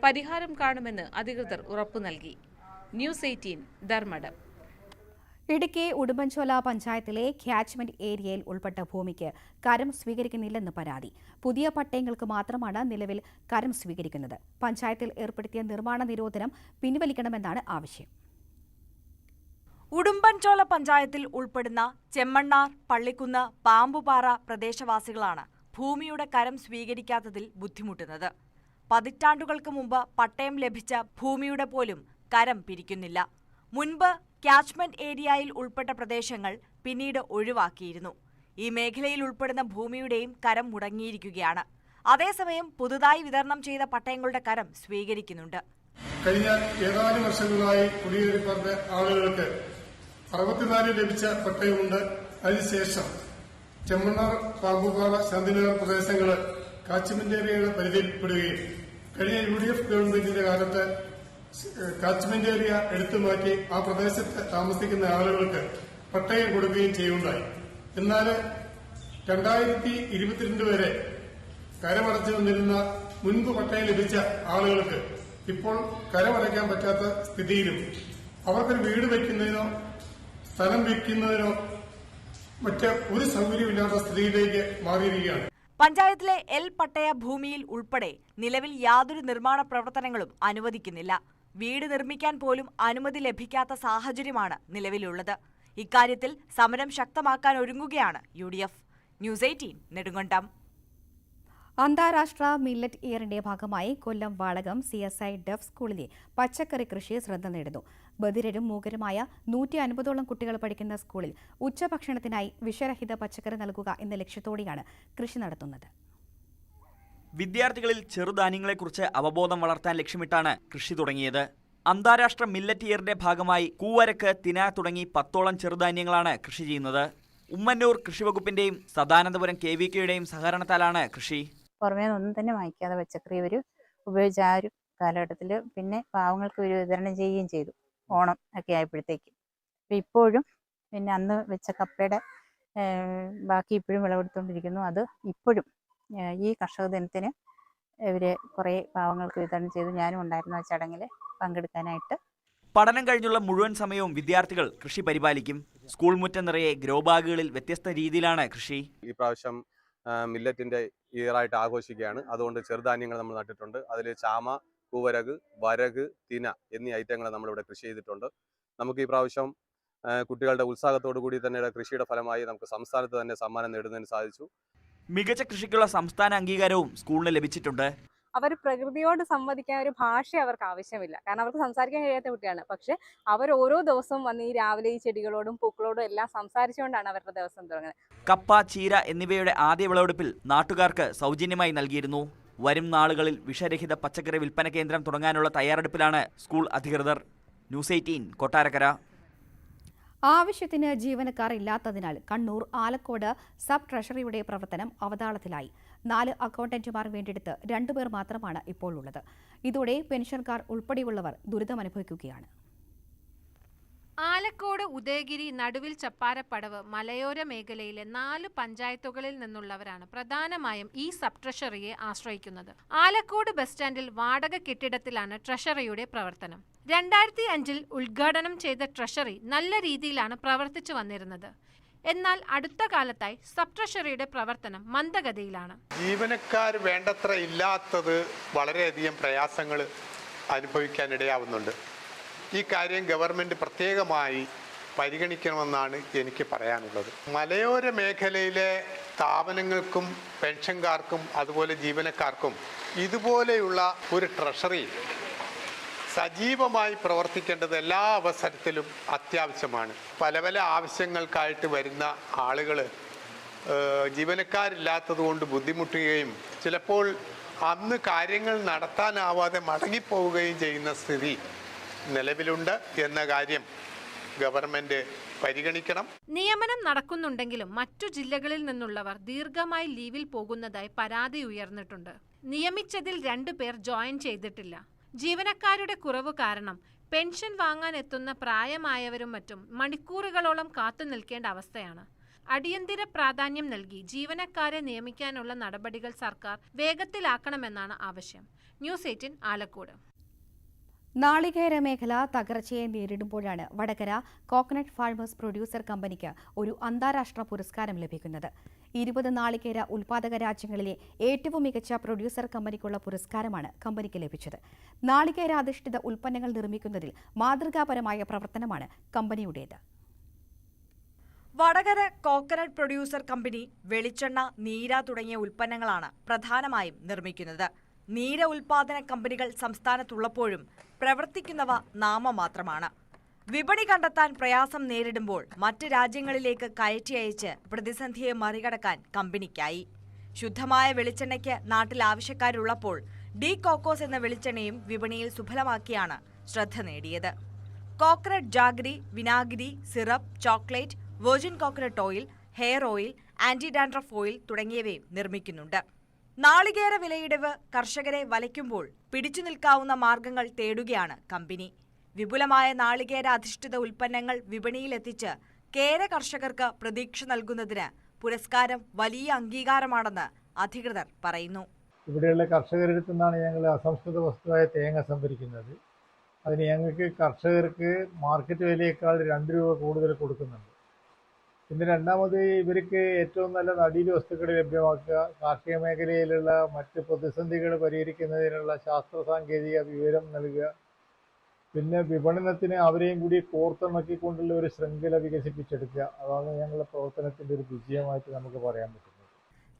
Speaker 9: പരിഹാരം കാണുമെന്ന് അധികൃതർ ഉറപ്പു നൽകി. ന്യൂസ് 18 ധർമ്മടം.
Speaker 1: ഇടുക്കി ഉടുമ്പൻചോല പഞ്ചായത്തിലെ ക്യാച്ച്മെന്റ് ഏരിയയിൽ ഉൾപ്പെട്ട ഭൂമിക്ക് കരം സ്വീകരിക്കുന്നില്ലെന്ന് പരാതി. പുതിയ പട്ടയങ്ങൾക്ക് മാത്രമാണ് നിലവിൽ കരം സ്വീകരിക്കുന്നത്. പഞ്ചായത്തിൽ ഏർപ്പെടുത്തിയ നിർമ്മാണ നിരോധനം പിൻവലിക്കണമെന്നാണ് ആവശ്യം.
Speaker 16: ഉടുമ്പൻചോല പഞ്ചായത്തിൽ ഉൾപ്പെടുന്ന ചെമ്മണ്ണാർ, പള്ളിക്കുന്ന്, പാമ്പുപാറ പ്രദേശവാസികളാണ് ഭൂമിയുടെ കരം സ്വീകരിക്കാത്തതിൽ ബുദ്ധിമുട്ടുന്നത്. പതിറ്റാണ്ടുകൾക്ക് മുമ്പ് പട്ടയം ലഭിച്ച ഭൂമിയുടെ പോലും കരം പിരിക്കുന്നില്ല. മുൻപ് ക്യാച്ച്മെന്റ് ഏരിയയിൽ ഉൾപ്പെട്ട പ്രദേശങ്ങൾ പിന്നീട് ഒഴിവാക്കിയിരുന്നു. ഈ മേഖലയിൽ ഉൾപ്പെടുന്ന ഭൂമിയുടെയും കരം മുടങ്ങിയിരിക്കുകയാണ്. അതേസമയം പുതുതായി വിതരണം ചെയ്ത പട്ടയങ്ങളുടെ കരം സ്വീകരിക്കുന്നുണ്ട്.
Speaker 17: കഴിഞ്ഞ ഏതാനും വർഷങ്ങളായി കുടിയേറി പറഞ്ഞ ആളുകൾക്ക് 64 ലഭിച്ച പട്ടയമുണ്ട്. അതിനുശേഷം ചെമ്മണ്ണാർ, പാമ്പുപാറ, ശാന്തിനഗർ പ്രദേശങ്ങൾ കാച്ച്മെന്റ് ഏരിയയുടെ പരിധിയിൽപ്പെടുകയും കഴിഞ്ഞ UDF ഗവൺമെന്റിന്റെ കാലത്ത് കാച്ച്മെന്റ് ഏരിയ എടുത്തുമാറ്റി ആ പ്രദേശത്ത് താമസിക്കുന്ന ആളുകൾക്ക് പട്ടയം കൊടുക്കുകയും ചെയ്യുണ്ടായി. എന്നാൽ 2022 വരെ കരമടച്ചു വന്നിരുന്ന മുൻപ് പട്ടയം ലഭിച്ച ആളുകൾക്ക് ഇപ്പോൾ കരമടയ്ക്കാൻ പറ്റാത്ത സ്ഥിതിയിലും അവർക്കൊരു വീട് വയ്ക്കുന്നതിനോ സ്ഥലം വയ്ക്കുന്നതിനോ മറ്റ് ഒരു സൗകര്യമില്ലാത്ത സ്ഥിതിയിലേക്ക് മാറിയിരിക്കുകയാണ്.
Speaker 16: പഞ്ചായത്തിലെ എൽ പട്ടയ ഭൂമിയിൽ ഉൾപ്പെടെ നിലവിൽ യാതൊരു നിർമ്മാണ പ്രവർത്തനങ്ങളും അനുവദിക്കുന്നില്ല. വീട് നിർമ്മിക്കാൻ പോലും അനുമതി ലഭിക്കാത്ത സാഹചര്യമാണ് നിലവിലുള്ളത്. ഇക്കാര്യത്തിൽ സമരം ശക്തമാക്കാൻ ഒരുങ്ങുകയാണ് UDF. ന്യൂസ് 18 നെടുങ്കണ്ടം.
Speaker 1: അന്താരാഷ്ട്ര മില്ലറ്റ് ഇയറിന്റെ ഭാഗമായി കൊല്ലം വാളകം CSI ഡെഫ് സ്കൂളിലെ പച്ചക്കറി കൃഷി ശ്രദ്ധ നേടുന്നു. ബധിരരും മൂകരുമായ 150ഓളം കുട്ടികൾ പഠിക്കുന്ന സ്കൂളിൽ ഉച്ചഭക്ഷണത്തിനായി വിഷരഹിത പച്ചക്കറി നൽകുക എന്ന ലക്ഷ്യത്തോടെയാണ് കൃഷി നടത്തുന്നത്.
Speaker 5: വിദ്യാർത്ഥികളിൽ ചെറുധാന്യങ്ങളെക്കുറിച്ച് അവബോധം വളർത്താൻ ലക്ഷ്യമിട്ടാണ് കൃഷി തുടങ്ങിയത്. അന്താരാഷ്ട്ര മില്ലറ്റ് ഇയറിന്റെ ഭാഗമായി കൂവരക്ക്, തിന തുടങ്ങി 10ഓളം ചെറുധാന്യങ്ങളാണ് കൃഷി ചെയ്യുന്നത്. ഉമ്മന്നൂർ കൃഷിവകുപ്പിന്റെയും സദാനന്ദപുരം KVKയുടെയും സഹകരണത്താലാണ് കൃഷി.
Speaker 18: പുറമേ ഒന്നും തന്നെ വാങ്ങിക്കാതെ പച്ചക്കറി ഇവർ ഉപയോഗിച്ച ആ ഒരു കാലഘട്ടത്തിൽ പിന്നെ പാവങ്ങൾക്ക് ഒരു വിതരണം ചെയ്യുകയും ചെയ്തു. ഓണം ഒക്കെ ആയപ്പോഴത്തേക്ക് ഇപ്പോഴും പിന്നെ അന്ന് വെച്ച കപ്പയുടെ ബാക്കി ഇപ്പോഴും വിളവെടുത്തുകൊണ്ടിരിക്കുന്നു. അത് ഇപ്പോഴും ഈ കർഷക ദിനത്തിന് ഇവർ കുറേ പാവങ്ങൾക്ക് വിതരണം ചെയ്തു. ഞാനും ഉണ്ടായിരുന്നു ആ ചടങ്ങിൽ പങ്കെടുക്കാനായിട്ട്.
Speaker 5: പഠനം കഴിഞ്ഞുള്ള മുഴുവൻ സമയവും വിദ്യാർത്ഥികൾ കൃഷി പരിപാലിക്കും. സ്കൂൾ മുറ്റം നിറയെ ഗ്രോ ബാഗുകളിൽ വ്യത്യസ്ത രീതിയിലാണ് കൃഷി.
Speaker 19: ഈ പ്രാവശ്യം മില്ലറ്റിന്റെ ഇയറായിട്ട് ആഘോഷിക്കുകയാണ്. അതുകൊണ്ട് ചെറുധാന്യങ്ങൾ നമ്മൾ നട്ടിട്ടുണ്ട്. അതിൽ ചാമ, കൂവരക്, വരക്, തിന എന്നീ ഐറ്റങ്ങൾ നമ്മളിവിടെ കൃഷി ചെയ്തിട്ടുണ്ട്. നമുക്ക് ഈ പ്രാവശ്യം കുട്ടികളുടെ ഉത്സാഹത്തോടു കൂടി തന്നെ കൃഷിയുടെ ഫലമായി നമുക്ക് സംസ്ഥാനത്ത് തന്നെ സമ്മാനം നേടുന്നതിന് സാധിച്ചു.
Speaker 5: മികച്ച കൃഷിക്കുള്ള സംസ്ഥാന അംഗീകാരവും സ്കൂളിന് ലഭിച്ചിട്ടുണ്ട്.
Speaker 20: അവർ പ്രകൃതിയോട് സംവദിക്കാൻ ഒരു ഭാഷ അവർക്ക് ആവശ്യമില്ല. കാരണം അവർക്ക് സംസാരിക്കാൻ കഴിയാത്ത കുട്ടിയാണ്. പക്ഷെ അവർ ഓരോ ദിവസവും വന്ന് ഈ രാവിലെ ഈ ചെടികളോടും പൂക്കളോടും എല്ലാം സംസാരിച്ചുകൊണ്ടാണ് അവരുടെ ദിവസം തുടങ്ങുന്നത്.
Speaker 5: കപ്പ, ചീര എന്നിവയുടെ ആദ്യ വിളവെടുപ്പിൽ നാട്ടുകാർക്ക് സൗജന്യമായി നൽകിയിരുന്നു. വരും നാളുകളിൽ വിഷരഹിത പച്ചക്കറി വിൽപ്പന കേന്ദ്രം തുടങ്ങാനുള്ള തയ്യാറെടുപ്പിലാണ് സ്കൂൾ അധികൃതർ. ന്യൂസ് 18 കൊട്ടാരക്കര.
Speaker 1: ആവശ്യത്തിന് ജീവനക്കാർ ഇല്ലാത്തതിനാൽ കണ്ണൂർ ആലക്കോട് സബ് ട്രഷറിയുടെ പ്രവർത്തനം അവതാളത്തിലായി. 4 അക്കൗണ്ടന്റുമാർ വേണ്ടിയെടുത്ത് 2 പേർ മാത്രമാണ് ഇപ്പോൾ ഉള്ളത്. ഇതോടെ പെൻഷൻകാർ ഉൾപ്പെടെയുള്ളവർ ദുരിതമനുഭവിക്കുകയാണ്.
Speaker 7: ആലക്കോട്, ഉദയഗിരി, നടുവിൽ ചപ്പാരപ്പടവ്, മലയോര മേഖലയിലെ 4 പഞ്ചായത്തുകളിൽ നിന്നുള്ളവരാണ് പ്രധാനമായും ഈ സബ് ട്രഷറിയെ ആശ്രയിക്കുന്നത്. ആലക്കോട് ബസ് സ്റ്റാൻഡിൽ വാടക കെട്ടിടത്തിലാണ് ട്രഷറിയുടെ പ്രവർത്തനം. 2005 ഉദ്ഘാടനം ചെയ്ത ട്രഷറി നല്ല രീതിയിലാണ് പ്രവർത്തിച്ചു വന്നിരുന്നത്. എന്നാൽ അടുത്ത കാലത്തായി സബ് ട്രഷറിയുടെ പ്രവർത്തനം മന്ദഗതിയിലാണ്.
Speaker 21: ജീവനക്കാർ വേണ്ടത്ര ഇല്ലാത്തത് വളരെയധികം പ്രയാസങ്ങൾ അനുഭവിക്കാനിടയാവുന്നുണ്ട്. ഈ കാര്യം ഗവൺമെൻറ് പ്രത്യേകമായി പരിഗണിക്കണമെന്നാണ് എനിക്ക് പറയാനുള്ളത്. മലയോര മേഖലയിലെ സ്ഥാപനങ്ങൾക്കും പെൻഷൻകാർക്കും അതുപോലെ ജീവനക്കാർക്കും ഇതുപോലെയുള്ള ഒരു ട്രഷറി സജീവമായി പ്രവർത്തിക്കേണ്ടത് എല്ലാ അവസരത്തിലും അത്യാവശ്യമാണ്. പല പല ആവശ്യങ്ങൾക്കായിട്ട് വരുന്ന ആളുകൾ ജീവനക്കാരില്ലാത്തത് കൊണ്ട് ബുദ്ധിമുട്ടുകയും ചിലപ്പോൾ അന്ന് കാര്യങ്ങൾ നടത്താനാവാതെ മടങ്ങിപ്പോവുകയും ചെയ്യുന്ന സ്ഥിതി നിലവിലുണ്ട് എന്ന കാര്യം ഗവൺമെന്റ് പരിഗണിക്കണം.
Speaker 7: നിയമനം നടക്കുന്നുണ്ടെങ്കിലും മറ്റു ജില്ലകളിൽ നിന്നുള്ളവർ ദീർഘമായി ലീവിൽ പോകുന്നതായി പരാതി ഉയർന്നിട്ടുണ്ട്. നിയമിച്ചതിൽ 2 പേർ ജോയിൻ ചെയ്തിട്ടില്ല. ജീവനക്കാരുടെ കുറവ് കാരണം പെൻഷൻ വാങ്ങാൻ എത്തുന്ന പ്രായമായവരും മറ്റും മണിക്കൂറുകളോളം കാത്തു നിൽക്കേണ്ട അവസ്ഥയാണ്. അടിയന്തര പ്രാധാന്യം നൽകി ജീവനക്കാരെ നിയമിക്കാനുള്ള നടപടികൾ സർക്കാർ വേഗത്തിലാക്കണമെന്നാണ് ആവശ്യം. ന്യൂസ് 18 ആലക്കോട്.
Speaker 1: നാളികേര മേഖല തകർച്ചയെ നേരിടുമ്പോഴാണ് വടകര കോക്കനട്ട് ഫാർമേഴ്സ് പ്രൊഡ്യൂസർ കമ്പനിക്ക് ഒരു അന്താരാഷ്ട്ര പുരസ്കാരം ലഭിക്കുന്നത്. 20 നാളികേര ഉൽപാദക രാജ്യങ്ങളിലെ ഏറ്റവും മികച്ച പ്രൊഡ്യൂസർ കമ്പനിക്കുള്ള പുരസ്കാരമാണ് കമ്പനിക്ക് ലഭിച്ചത്. നാളികേരാധിഷ്ഠിത ഉൽപ്പന്നങ്ങൾ നിർമ്മിക്കുന്നതിൽ മാതൃകാപരമായ പ്രവർത്തനമാണ് കമ്പനിയുടേത്.
Speaker 16: വടകര കോക്കനട്ട് പ്രൊഡ്യൂസർ കമ്പനി വെളിച്ചെണ്ണ, നീര തുടങ്ങിയ ഉൽപ്പന്നങ്ങളാണ് പ്രധാനമായും നിർമ്മിക്കുന്നത്. നീര ഉൽപാദന കമ്പനികൾ സംസ്ഥാനത്തുള്ളപ്പോഴും പ്രവർത്തിക്കുന്നവ നാമമാത്രമാണ്. വിപണി കണ്ടെത്താൻ പ്രയാസം നേരിടുമ്പോൾ മറ്റ് രാജ്യങ്ങളിലേക്ക് കയറ്റി അയച്ച് പ്രതിസന്ധിയെ മറികടക്കാൻ കമ്പനിക്കായി. ശുദ്ധമായ വെളിച്ചെണ്ണയ്ക്ക് നാട്ടിൽ ആവശ്യക്കാരുള്ളപ്പോൾ ഡി കോക്കോസ് എന്ന വെളിച്ചെണ്ണയും വിപണിയിൽ സുഫലമാക്കിയാണ് ശ്രദ്ധ നേടിയത്. കോക്കനട്ട് ജാഗരി, വിനാഗിരി, syrup, chocolate, virgin coconut oil, hair oil, anti dandruff oil തുടങ്ങിയവയും നിർമ്മിക്കുന്നുണ്ട്. നാളികേര വിലയിടിവ് കർഷകരെ വലയ്ക്കുമ്പോൾ പിടിച്ചു നിൽക്കാവുന്ന മാർഗങ്ങൾ തേടുകയാണ് കമ്പനി. വിപുലമായ നാളികേര അധിഷ്ഠിത ഉൽപ്പന്നങ്ങൾ വിപണിയിലെത്തിച്ച് കേര കർഷകർക്ക് പ്രതീക്ഷ നൽകുന്നതിന് പുരസ്കാരം വലിയ അംഗീകാരമാണെന്ന് അധികൃതർ പറയുന്നു.
Speaker 2: ഇവിടെയുള്ള കർഷകരിൽ നിന്നാണ് ഞങ്ങൾ അസംസ്കൃത വസ്തുവായ തേങ്ങ സംഭരിക്കുന്നത്. അതിന് ഞങ്ങൾക്ക് കർഷകർക്ക് മാർക്കറ്റ് വിലയേക്കാൾ 2 രൂപ കൂടുതൽ കൊടുക്കുന്നുണ്ട്. പിന്നെ രണ്ടാമത് ഇവർക്ക് ഏറ്റവും നല്ല നടീൽ വസ്തുക്കൾ ലഭ്യമാക്കുക, കാർഷിക മേഖലയിലുള്ള മറ്റ് പ്രതിസന്ധികൾ പരിഹരിക്കുന്നതിനുള്ള ശാസ്ത്ര സാങ്കേതിക വിവരം നൽകുക, പിന്നെ വിപണനത്തിന് അവരെയും കൂടി കോർത്തിണക്കിക്കൊണ്ടുള്ള ഒരു ശൃംഖല വികസിപ്പിച്ചെടുക്കുക. അതാണ് ഞങ്ങളുടെ പ്രവർത്തനത്തിൻ്റെ ഒരു വിജയമായിട്ട് നമുക്ക് പറയാൻ പറ്റുന്നത്.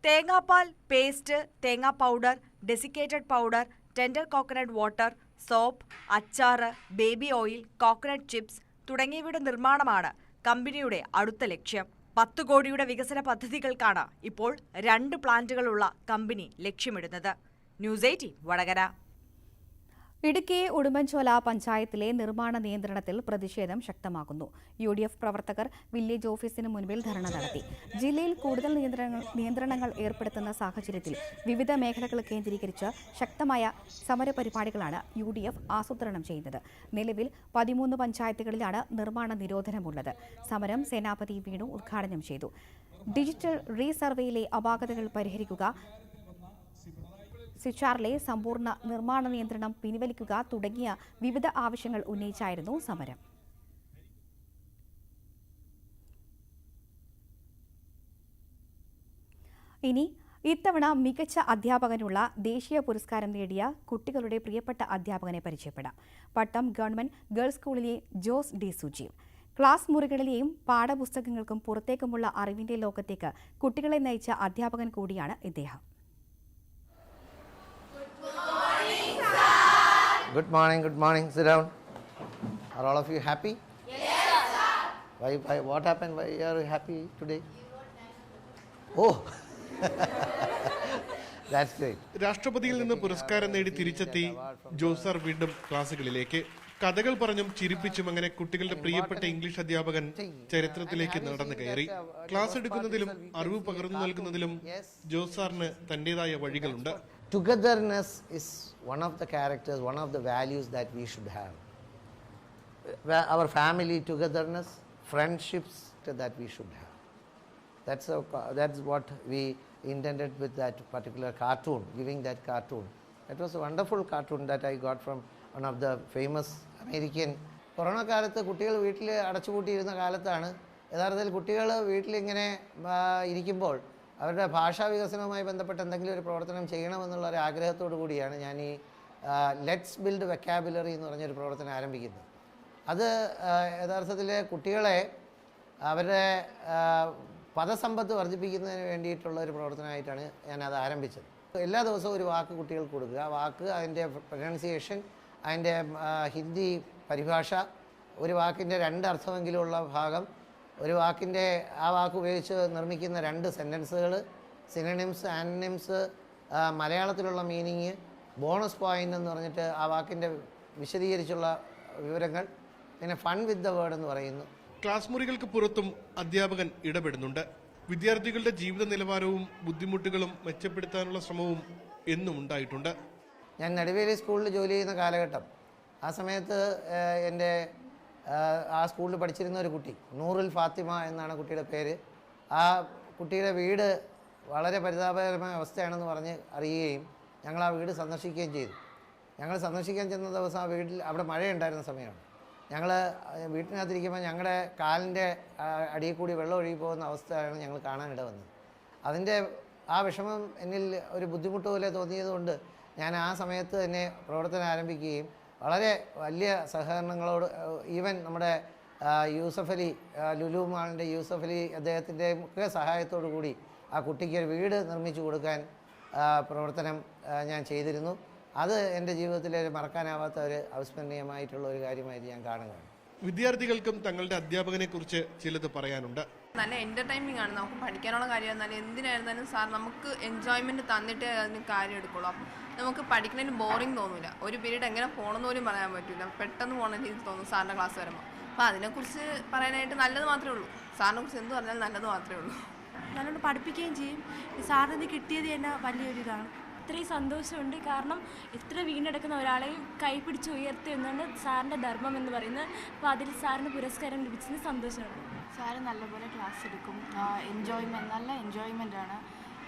Speaker 16: തേങ്ങാപ്പാൽ, പേസ്റ്റ്, തേങ്ങാ powder, desiccated powder, tender coconut water, soap, അച്ചാറ്, ബേബി ഓയിൽ, കോക്കനട്ട് ചിപ്സ് തുടങ്ങിയവയുടെ നിർമ്മാണമാണ് കമ്പനിയുടെ അടുത്ത ലക്ഷ്യം. 10 കോടിയുടെ വികസന പദ്ധതികൾക്കാണ് ഇപ്പോൾ 2 പ്ലാന്റുകളുള്ള കമ്പനി ലക്ഷ്യമിടുന്നത്. ന്യൂസ് 18 വടകര.
Speaker 1: ഇടുക്കി ഉടുമ്പൻചോല പഞ്ചായത്തിലെ നിർമ്മാണ നിയന്ത്രണത്തിൽ പ്രതിഷേധം ശക്തമാക്കുന്നു. UDF പ്രവർത്തകർ വില്ലേജ് ഓഫീസിന് മുൻപിൽ ധർണ നടത്തി. ജില്ലയിൽ കൂടുതൽ നിയന്ത്രണങ്ങൾ ഏർപ്പെടുത്തുന്ന സാഹചര്യത്തിൽ വിവിധ മേഖലകൾ കേന്ദ്രീകരിച്ച് ശക്തമായ സമരപരിപാടികളാണ് UDF ആസൂത്രണം ചെയ്യുന്നത്. നിലവിൽ 13 പഞ്ചായത്തുകളിലാണ് നിർമ്മാണ നിരോധനമുള്ളത്. സമരം സേനാപതി വേണു ഉദ്ഘാടനം ചെയ്തു. ഡിജിറ്റൽ റീസർവേയിലെ അപാകതകൾ പരിഹരിക്കുക, സിച്ചാറിലെ സമ്പൂർണ്ണ നിർമ്മാണ നിയന്ത്രണം പിൻവലിക്കുക തുടങ്ങിയ വിവിധ ആവശ്യങ്ങൾ ഉന്നയിച്ചായിരുന്നു സമരം. ഇനി ഇത്തവണ മികച്ച അധ്യാപകനുള്ള ദേശീയ പുരസ്കാരം നേടിയ കുട്ടികളുടെ പ്രിയപ്പെട്ട അധ്യാപകനെ പരിചയപ്പെടാം. പട്ടം ഗവൺമെന്റ് ഗേൾസ് സ്കൂളിലെ ജോസ് ഡി സുജീവ്. ക്ലാസ് മുറികളിലെയും പാഠപുസ്തകങ്ങൾക്കും പുറത്തേക്കുമുള്ള അറിവിന്റെ ലോകത്തേക്ക് കുട്ടികളെ നയിച്ച അധ്യാപകൻ കൂടിയാണ് ഇദ്ദേഹം.
Speaker 22: Good morning, good morning. Sit down. Are all of you happy? Yes, sir. Why, what happened? Why are you happy today? Oh, that's great.
Speaker 23: രാഷ്ട്രപതിയിൽ നിന്ന് പുരസ്കാരം നേടി തിരിച്ചെത്തി ജോസർ വീണ്ടും ക്ലാസുകളിലേക്ക്. കഥകൾ പറഞ്ഞും ചിരിപ്പിച്ചും അങ്ങനെ കുട്ടികളുടെ പ്രിയപ്പെട്ട ഇംഗ്ലീഷ് അധ്യാപകൻ ചരിത്രത്തിലേക്ക് നടന്നു കയറി. ക്ലാസ് എടുക്കുന്നതിലും അറിവ് പകർന്നു നൽകുന്നതിലും ജോസാറിന് തന്റേതായ വഴികളുണ്ട്.
Speaker 22: Togetherness is one of the characters, one of the values that we should have. Our family togetherness, friendships that we should have. That's what we intended with that particular cartoon, giving that cartoon. That was a wonderful cartoon that I got from one of the famous American. Corona കാലത്ത് കുട്ടികൾ വീട്ടിൽ അടച്ചുപൂട്ടിയിരുന്ന കാലത്താണ് യഥാർത്ഥത്തിൽ കുട്ടികൾ വീട്ടിലിങ്ങനെ ഇരിക്കുമ്പോൾ അവരുടെ ഭാഷാ വികസനവുമായി ബന്ധപ്പെട്ട് എന്തെങ്കിലും ഒരു പ്രവർത്തനം ചെയ്യണമെന്നുള്ള ഒരു ആഗ്രഹത്തോടു കൂടിയാണ് ഞാൻ ഈ ലെറ്റ്സ് ബിൽഡ് വെക്കാബുലറി എന്ന് പറഞ്ഞൊരു പ്രവർത്തനം ആരംഭിക്കുന്നത്. അത് യഥാർത്ഥത്തിൽ കുട്ടികളെ അവരുടെ പദസമ്പത്ത് വർദ്ധിപ്പിക്കുന്നതിന് വേണ്ടിയിട്ടുള്ള ഒരു പ്രവർത്തനമായിട്ടാണ് ഞാനത് ആരംഭിച്ചത്. എല്ലാ ദിവസവും ഒരു വാക്ക് കുട്ടികൾക്ക് കൊടുക്കുക. ആ വാക്ക്, അതിൻ്റെ പ്രൊനൗൺസിയേഷൻ, അതിൻ്റെ ഹിന്ദി പരിഭാഷ, ഒരു വാക്കിൻ്റെ 2 അർത്ഥമെങ്കിലുമുള്ള ഭാഗം, ഒരു വാക്കിൻ്റെ ആ വാക്ക് ഉപയോഗിച്ച് നിർമ്മിക്കുന്ന 2 സെൻറ്റൻസുകൾ, സിനണിംസ്, ആൻറ്റണിംസ്, മലയാളത്തിലുള്ള മീനിങ്, ബോണസ് പോയിൻ്റ് എന്ന് പറഞ്ഞിട്ട് ആ വാക്കിൻ്റെ വിശദീകരിച്ചുള്ള വിവരങ്ങൾ, പിന്നെ ഫൺ വിത്ത് ദ വേർഡ് എന്ന് പറയുന്നു.
Speaker 23: ക്ലാസ് മുറികൾക്ക് പുറത്തും അധ്യാപകൻ ഇടപെടുന്നുണ്ട്. വിദ്യാർത്ഥികളുടെ ജീവിത നിലവാരവും ബുദ്ധിമുട്ടുകളും മെച്ചപ്പെടുത്താനുള്ള ശ്രമവും എന്നും ഉണ്ടായിട്ടുണ്ട്.
Speaker 22: ഞാൻ നെടുവേലി സ്കൂളിൽ ജോലി ചെയ്യുന്ന കാലഘട്ടം, ആ സമയത്ത് എൻ്റെ ആ സ്കൂളിൽ പഠിച്ചിരുന്ന ഒരു കുട്ടി, നൂറുൽ ഫാത്തിമ എന്നാണ് കുട്ടിയുടെ പേര്. ആ കുട്ടിയുടെ വീട് വളരെ പരിതാപകരമായ അവസ്ഥയാണെന്ന് പറഞ്ഞ് അറിയുകയും ഞങ്ങൾ ആ വീട് സന്ദർശിക്കുകയും ചെയ്തു. ഞങ്ങൾ സന്ദർശിക്കാൻ ചെന്ന ദിവസം ആ വീട്ടിൽ അവിടെ മഴയുണ്ടായിരുന്ന സമയമാണ്. ഞങ്ങൾ വീട്ടിനകത്തിരിക്കുമ്പോൾ ഞങ്ങളുടെ കാലിൻ്റെ അടിയിൽ കൂടി വെള്ളം ഒഴുകി പോകുന്ന അവസ്ഥയാണ് ഞങ്ങൾ കാണാനിട വന്നത്. അതിൻ്റെ ആ വിഷമം എന്നിൽ ഒരു ബുദ്ധിമുട്ട് പോലെ തോന്നിയതുകൊണ്ട് ഞാൻ ആ സമയത്ത് തന്നെ പ്രവർത്തനം ആരംഭിക്കുകയും വളരെ വലിയ സഹകരണങ്ങളോട്, ഈവൻ നമ്മുടെ യൂസഫ് അലി, ലുലു മാളിൻ്റെ യൂസഫ് അലി അദ്ദേഹത്തിൻ്റെ ഒക്കെ സഹായത്തോടു കൂടി ആ കുട്ടിക്ക് ഒരു വീട് നിർമ്മിച്ചു കൊടുക്കാൻ പ്രവർത്തനം ഞാൻ ചെയ്തിരുന്നു. അത് എൻ്റെ ജീവിതത്തിലെ ഒരു മറക്കാനാവാത്ത ഒരു അവിസ്മരണീയമായിട്ടുള്ള ഒരു കാര്യമായിട്ട് ഞാൻ കാണുകയാണ്.
Speaker 23: വിദ്യാർത്ഥികൾക്കും തങ്ങളുടെ അധ്യാപകനെ കുറിച്ച് ചിലത് പറയാനുണ്ട്.
Speaker 24: നല്ല എൻ്റർടൈനിങ് ആണ്. നമുക്ക് പഠിക്കാനുള്ള കാര്യമായിരുന്നാലും എന്തിനായിരുന്നാലും സാർ നമുക്ക് എൻജോയ്മെൻറ്റ് തന്നിട്ടേ അതിന് കാര്യം എടുക്കുള്ളൂ. അപ്പം നമുക്ക് പഠിക്കുന്നതിന് ബോറിംഗ് തോന്നില്ല. ഒരു പീരീഡ് എങ്ങനെ പോകണമെന്ന് പോലും പറയാൻ പറ്റില്ല. പെട്ടെന്ന് പോകണ രീതി തോന്നും സാറിൻ്റെ ക്ലാസ് വരുമ്പോൾ. അപ്പോൾ അതിനെക്കുറിച്ച് പറയാനായിട്ട് നല്ലത് മാത്രമേ ഉള്ളൂ. സാറിനെ കുറിച്ച് എന്ത് പറഞ്ഞാലും നല്ലത് മാത്രമേ ഉള്ളൂ.
Speaker 25: നല്ലോണം പഠിപ്പിക്കുകയും ചെയ്യും. സാറിന് കിട്ടിയത് തന്നെ വലിയൊരു ഇതാണ്. ഇത്രയും സന്തോഷമുണ്ട്. കാരണം ഇത്ര വീണ്ടെടുക്കുന്ന ഒരാളെയും കൈപിടിച്ച് ഉയർത്തി എന്നാണ് സാറിൻ്റെ ധർമ്മം എന്ന് പറയുന്നത്. അപ്പോൾ അതിൽ സാറിന് പുരസ്കാരം ലഭിച്ചത് സന്തോഷമാണ്.
Speaker 26: സാറ് നല്ലപോലെ ക്ലാസ് എടുക്കും. നല്ല എൻജോയ്മെൻ്റ് ആണ്.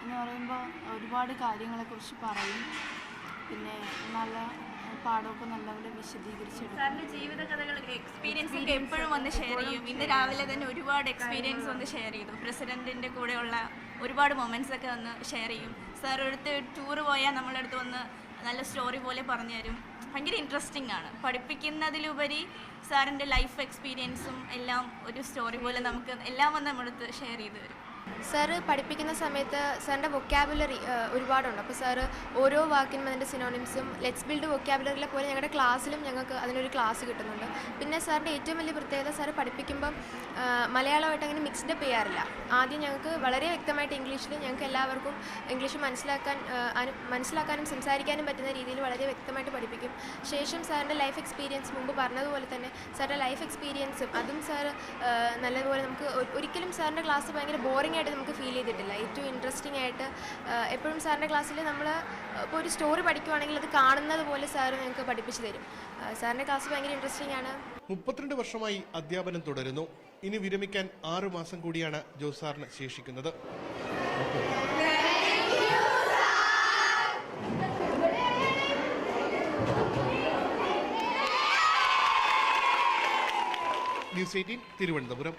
Speaker 25: എന്ന് പറയുമ്പോൾ ഒരുപാട് കാര്യങ്ങളെക്കുറിച്ച് പറയും. പിന്നെ നല്ല പാഠമൊക്കെ നല്ലപോലെ വിശദീകരിച്ചെടുക്കും.
Speaker 3: സാറിൻ്റെ ജീവിത കഥകൾ എക്സ്പീരിയൻസ് ഒക്കെ എപ്പോഴും വന്ന് ഷെയർ ചെയ്യും. ഇന്ന് രാവിലെ തന്നെ ഒരുപാട് എക്സ്പീരിയൻസ് വന്ന് ഷെയർ ചെയ്തു. പ്രസിഡൻറ്റിൻ്റെ കൂടെയുള്ള ഒരുപാട് മൊമെൻറ്റ്സ് ഒക്കെ വന്ന് ഷെയർ ചെയ്യും. സാർ അടുത്ത് ടൂർ പോയാൽ നമ്മളെ അടുത്ത് വന്ന് നല്ല സ്റ്റോറി പോലെ പറഞ്ഞു തരും. ഭയങ്കര ഇൻട്രസ്റ്റിംഗ് ആണ്. പഠിപ്പിക്കുന്നതിലുപരി സാറിൻ്റെ ലൈഫ് എക്സ്പീരിയൻസും എല്ലാം ഒരു സ്റ്റോറി പോലെ നമുക്ക് എല്ലാം വന്ന് നമ്മളടുത്ത് ഷെയർ ചെയ്ത് തരും.
Speaker 25: സാറ് പഠിപ്പിക്കുന്ന സമയത്ത് സാറിൻ്റെ വൊക്കാബുലറി ഒരുപാടുണ്ട്. അപ്പോൾ സാറ് ഓരോ വാക്കിനും അതിൻ്റെ സിനോണിംസും ലെറ്റ്സ് ബിൽഡ് വൊക്കാബുലറിലെ പോലെ ഞങ്ങളുടെ ക്ലാസ്സിലും ഞങ്ങൾക്ക് അതിനൊരു ക്ലാസ് കിട്ടുന്നുണ്ട്. പിന്നെ സാറിൻ്റെ ഏറ്റവും വലിയ പ്രത്യേകത സാറ് പഠിപ്പിക്കുമ്പം മലയാളമായിട്ട് അങ്ങനെ മിക്സ്ഡ് അപ്പ് ചെയ്യാറില്ല. ആദ്യം ഞങ്ങൾക്ക് വളരെ വ്യക്തമായിട്ട് ഇംഗ്ലീഷിൽ ഞങ്ങൾക്ക് എല്ലാവർക്കും ഇംഗ്ലീഷ് മനസ്സിലാക്കാനും സംസാരിക്കാനും പറ്റുന്ന രീതിയിൽ വളരെ വ്യക്തമായിട്ട് പഠിപ്പിക്കും. ശേഷം സാറിൻ്റെ ലൈഫ് എക്സ്പീരിയൻസ് മുമ്പ് പറഞ്ഞതുപോലെ തന്നെ സാറിൻ്റെ ലൈഫ് എക്സ്പീരിയൻസും അതും സാറ് നല്ലതുപോലെ നമുക്ക് ഒരിക്കലും സാറിൻ്റെ ക്ലാസ് ഭയങ്കര ബോറിംഗ് ആയിട്ട് നമുക്ക് ഫീൽ ചെയ്തിട്ടില്ല. ഏറ്റവും ഇൻട്രസ്റ്റിംഗ് ആയിട്ട് എപ്പോഴും സാറിൻ്റെ ക്ലാസ്സിൽ നമ്മൾ ഇപ്പോൾ ഒരു സ്റ്റോറി പഠിക്കുവാണെങ്കിൽ അത് കാണുന്നത് പോലെ സാറ് ഞങ്ങൾക്ക് പഠിപ്പിച്ചു തരും. സാറിൻ്റെ ക്ലാസ് ഭയങ്കര ഇൻട്രസ്റ്റിംഗ് ആണ്.
Speaker 23: 32 വർഷമായി അധ്യാപനം തുടരുന്നു. ഇനി വിരമിക്കാൻ 6 മാസം കൂടിയാണ് ജോസ് സാറിന് ശേഷിക്കുന്നത്. ന്യൂസ് 18 തിരുവനന്തപുരം.